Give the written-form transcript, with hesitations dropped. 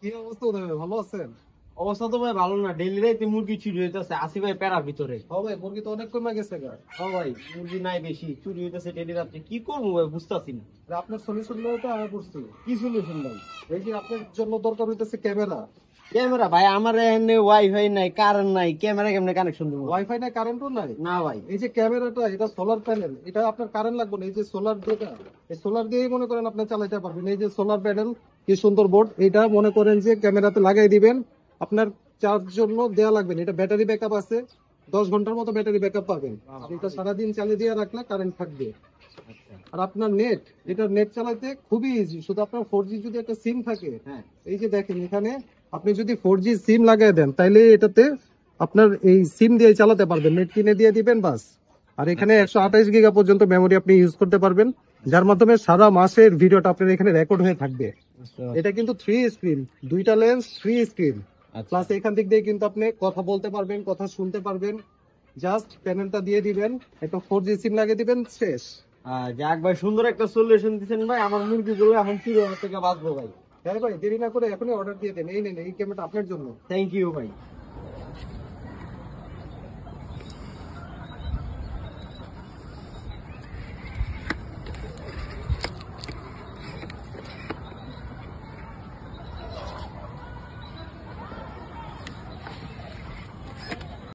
কি অবস্থা ভাই, ভালো আছেন? অবস্থা তো ভাই ভালো না, ডেইলি রাইতে মুরগি চুরি হইতেছে, আসি ভাই প্যারার ভিতরে। ভাই মুরগি তো অনেক কমে গেছে গা। ও ভাই মুরগি নাই, বেশি চুরি হইতেছে ডেইলি রাত্রে, কি করবো ভাই বুঝতেছি না। আপনার সলিউশন গুলো তো আমি করছি। কি সলিউশন ভাই? এই যে আপনার জন্য দরকার হইতেছে ক্যামেরা। ক্যামেরা ভাই আমার এখানে ওয়াইফাই নাই, কারেন্ট নাই, ক্যামেরা কেমনে কানেকশন দেবো? ওয়াইফাই নাই, কারেন্টও নাই। না ভাই। এই যে ক্যামেরাটা, এটা সোলার প্যানেল, এটা আপনার কারেন্ট লাগবে না। এই যে সোলার যেটা, এই সোলার দিয়েই মনে করেন আপনি চালাতে পারবেন। এই যে সোলার প্যানেল, কি সুন্দর বোর্ড, এটা মনে করেন যে ক্যামেরাতে লাগাই দিবেন। আপনার চার্জ জন্য দেওয়া লাগবে না। এটা ব্যাটারি ব্যাকআপ আছে, 10 ঘন্টার মতো ব্যাটারি ব্যাকআপ পাবেন। এটা সারাদিন চালিয়ে দিয়ে রাখলে কারেন্ট থাকবে। আচ্ছা। আর আপনার নেট, এটা নেট চালাতে খুবই ইজি। শুধু আপনার 4G যদি একটা সিম থাকে, হ্যাঁ। এই যে দেখেন এখানে, আপনি যদি 4G সিম লাগাই দেন, তাইলে এটাতে আপনার এই সিম দিয়ে চালাতে পারবেন। নেট কিনে দিয়ে দিবেন বাস। আর এখানে 128 গিগা পর্যন্ত মেমোরি আপনি ইউজ করতে পারবেন, যার মাধ্যমে সারা মাসের ভিডিওটা আপনার এখানে রেকর্ড হয়ে থাকবে। এটা কিন্তু 3 স্ক্রিন, দুইটা লেন্স, 3 স্ক্রিন। প্লাস এখান দিক দিয়ে কিন্তু আপনি কথা বলতে পারবেন, কথা শুনতে পারবেন। জাস্ট প্যানেলটা দিয়ে দিবেন, একটা 4G সিম লাগিয়ে দিবেন, শেষ। যাক ভাই, সুন্দর একটা সলিউশন দিচ্ছেন ভাই, আমার মুরগিগুলো এখন চুরি হওয়ার থেকে বাঁচবো ভাই। হ্যাঁ ভাই, দেরি না করে এখনই অর্ডার দিয়ে দেন। এই নেন, এই ক্যামেরাটা আপনার জন্য। থ্যাংক ইউ ভাই।